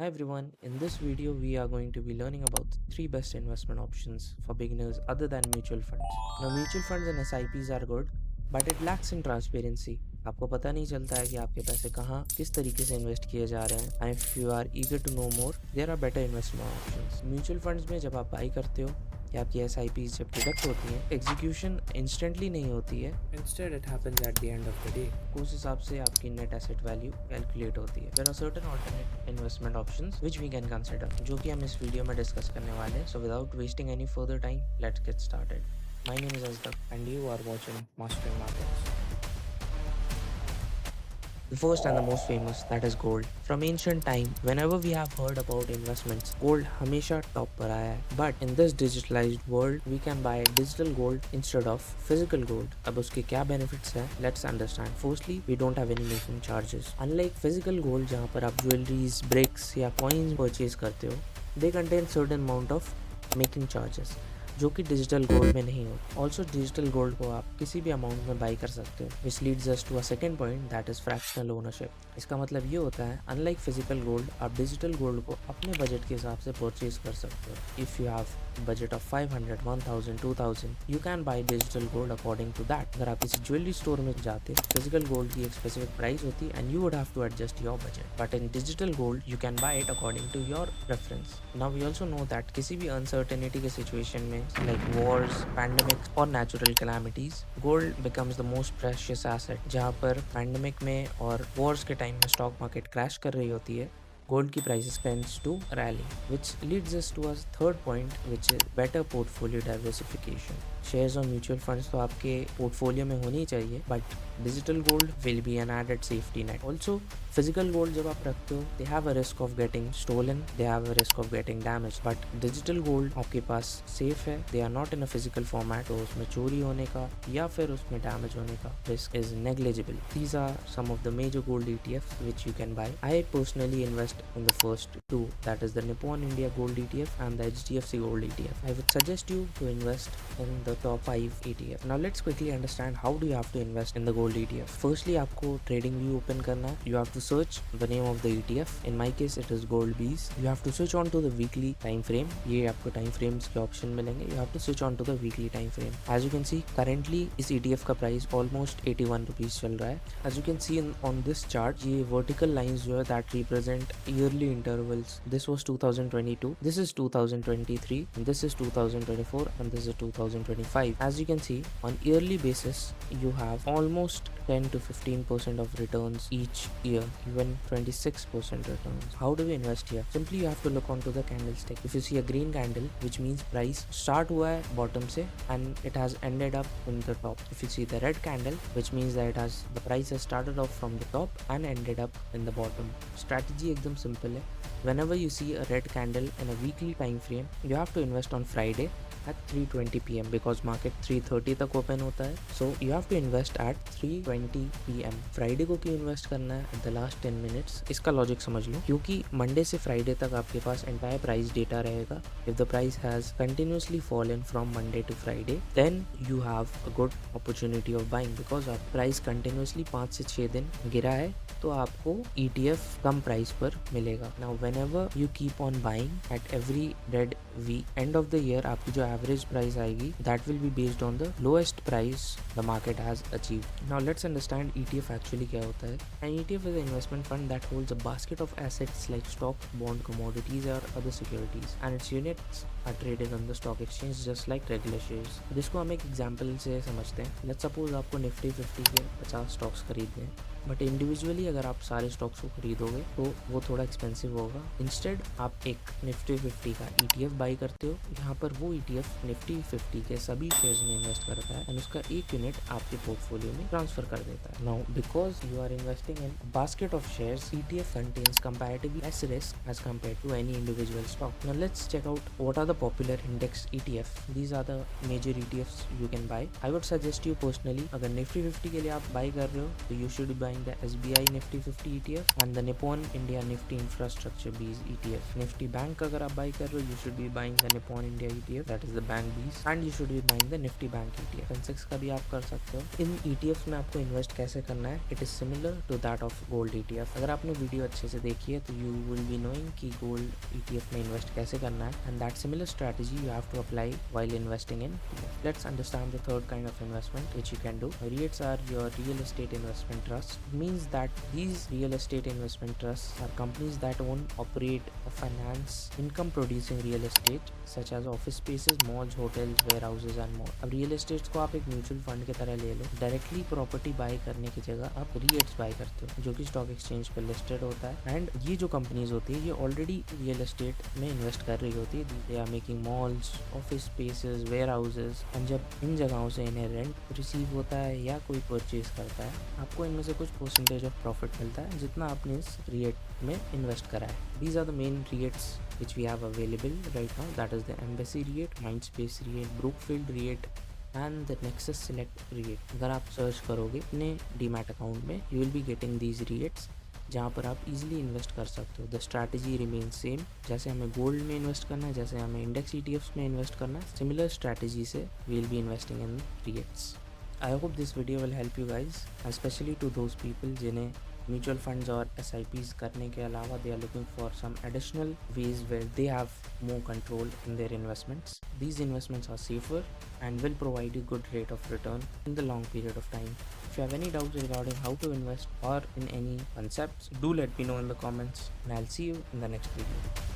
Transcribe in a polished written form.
Hi everyone, in this video we are going to be learning about the 3 best investment options for beginners other than mutual funds. Now mutual funds and SIPs are good, but it lacks in transparency. आपको पता नहीं चलता है कि आपके पैसे कहाँ किस तरीके से इन्वेस्ट किए जा रहे हैं and if you are eager to know more there are better investment options. Mutual funds में जब आप बाई करते हो या आपकी SIPs जब डिडक्ट होती हैं एग्जीक्यूशन इंस्टेंटली नहीं होती है, instead it happens at the end of the day. उस हिसाब से आपकी नेट एसेट वैल्यू कैलकुलेट होती है। There are certain alternate investment options which we can consider, जो कि हम इस वीडियो में डिस्कस करने वाले हैं। So without wasting any further time let's get started. My name is अजदक and you are watching mastering markets. The first and the most famous, that is gold. From ancient time, whenever we have heard about investments, gold हमेशा top पर आया है. But in this digitalized world, we can buy digital gold instead of physical gold. अब उसके क्या benefits है? Let's understand. Firstly, we don't have any making charges. Unlike physical gold, जहाँ पर आप jewelries, bricks या coins purchase करते हो, they contain certain amount of making charges, जो कि डिजिटल गोल्ड में नहीं हो। ऑल्सो डिजिटल गोल्ड को आप किसी भी अमाउंट में बाई कर सकते हो, which leads us to a second point, that is fractional ownership. इसका मतलब ये होता है, अनलाइक फिजिकल गोल्ड, आप डिजिटल गोल्ड को अपने बजट के हिसाब से परचेज कर सकते हो। If you have budget of 500, 1000, 2000, you can buy digital gold according to that. अगर आप किसी ज्वेलरी स्टोर में जाते, फिजिकल गोल्ड की एक स्पेसिफिक प्राइस होती and you would have to adjust your budget, but in digital gold you can buy it according to your preference. Now we also know that किसी भी uncertainty के situation में like wars, pandemics और natural calamities, gold becomes the most precious asset। जहाँ पर pandemic में और wars के टाइम में स्टॉक मार्केट क्रैश कर रही होती है, gold की prices tends to rally, which leads us to a third point, which is better portfolio diversification। Shares और म्यूचुअल फंड्स तो आपके पोर्टफोलियो में होनी ही चाहिए, but digital gold will be an added safety net. Also physical gold जब आप रखते हो, they have a risk of getting stolen, they have a risk of getting damage, but digital gold आपके पास सेफ है, they are not in a physical format, तो उसमें चोरी होने का या फिर उसमें डैमेज होने का risk is negligible. These are some of the major gold ETFs which you can buy. I personally invest in the first two, that is the Nippon India Gold ETF and the HDFC Gold ETF. I would suggest you to invest in the top 5 ETF. Now let's quickly understand how do you have to invest in the gold ETF. Firstly, आपको trading view open करना है. You have to search the name of the ETF. In my case it is Gold Bees. You have to switch on to the weekly time frame. ये आपको time frames के option मिलेंगे. You have to switch on to the weekly time frame. As you can see, currently इस ETF का price almost 81 rupees चल रहा है. As you can see on this chart, ये vertical lines जो है that represent yearly intervals. This was 2022. This is 2023. This is 2024 and this is 2025. As you can see, on yearly basis you have almost 10 to 15% of returns each year, even 26% returns. How do we invest here? Simply you have to look onto the candlestick. If you see a green candle, which means price start हुआ है bottom से and it has ended up in the top. If you see the red candle, which means that the price has started off from the top and ended up in the bottom. Strategy एकदम simple है. Whenever you see a red candle in a weekly time frame, you have to invest on Friday at 3:20 PM because market 3:30 तक open होता है. So you have to invest at 3:20 PM. Friday को क्यों invest करना है at the last 10 minutes? इसका logic समझ लो, क्योंकि मंडे से फ्राइडे तक आपके पास एंटायर प्राइस डेटा रहेगा. If the price has continuously fallen from Monday to Friday, then you have a good opportunity of buying because आप प्राइस कंटिन्यूसली 5 से 6 दिन गिरा है तो आपको ETF कम प्राइस पर मिलेगा. Now whenever you keep on buying at every dead week, end of the year आपकी जो एवरेज प्राइस आएगी that will be based on the lowest price the market has achieved. Now let's understand ETF actually क्या होता है. An ETF is an investment fund that holds a basket of assets like stock, bond, commodities or other securities and its units are traded on the stock exchange just like regular shares. जिसको हम एक example से समझते हैं. Let's suppose आपको Nifty 50 के 50 stocks खरीदने हैं, बट इंडिविजुअली अगर आप सारे स्टॉक्स को खरीदोगे तो वो थोड़ा एक्सपेंसिव होगा. इंस्टेड आप एक निफ्टी 50 का ETF बाई करते हो. यहाँ पर वो ETF निफ्टी 50 के सभी शेयर्स में इन्वेस्ट करता है एंड उसका एक यूनिट आपके पोर्टफोलियो में ट्रांसफर कर देता है. Now because you are investing in basket of shares, ETF contains comparatively less risk as compared to any individual stock. Now let's check out what are the popular index ETF. These are the major ETFs you can buy. I would suggest you personally, अगर Nifty 50 के लिए आप by कर रहे हो तो you should buy buying the SBI Nifty 50 ETF and the Nippon India Nifty Infrastructure Bees ETF. Nifty Bank अगर आप buy कर रहे हो, you should be buying the Nippon India ETF, that is the Bank Bees, and you should be buying the Nifty Bank ETF. Sensex का भी आप कर सकते हो. इन ETFs में आपको invest कैसे करना है? It is similar to that of gold ETF. अगर आपने वीडियो अच्छे से देखी है तो you will be knowing कि gold ETF में invest कैसे करना है, and that similar strategy you have to apply while investing in ETF. Let's understand the third kind of investment which you can do. REITs are your real estate investment trusts. It means that these real estate investment trusts are companies that own, operate, or finance income producing real estate such as office spaces, malls, hotels, warehouses and more. अब real estate को आप एक mutual fund की तरह ले लो. Directly property bye करने की जगह आप REITs बाय करते हो जो कि स्टॉक एक्सचेंज पर लिस्टेड होता है, एंड ये जो कंपनीज होती है ये ऑलरेडी रियल एस्टेट में इन्वेस्ट कर रही होती है. They are making malls, office spaces, warehouses, और जब इन जगहों से इन्हें रेंट रिसीव होता है या कोई परचेज करता है, आपको इनमें से कुछ परसेंटेज ऑफ प्रॉफिट मिलता है जितना आपने इस REIT में इन्वेस्ट करा है. These are the main REITs which we have available right now, that is the Embassy REIT, Mindspace REIT, Brookfield REIT and the Nexus Select REIT. अगर आप सर्च करोगे अपने डीमैट अकाउंट में, you will be getting these REITs जहाँ पर आप easily invest कर सकते हो. The strategy remain same. जैसे हमें गोल्ड में इन्वेस्ट करना है, जैसे हमें इंडेक्स ETFs में इन्वेस्ट करना है, सिमिलर स्ट्रैटेजी से we will be investing in REITs. I hope this video will help you guys, specially to those people जिन्हें म्यूचुअल फंड्स और SIPs करने के अलावा they are looking for some additional ways where they have more control in their investments. These investments are safer and will provide you good rate of return in the long period of time. If you have any doubts regarding how to invest or in any concepts, do let me know in the comments and I'll see you in the next video.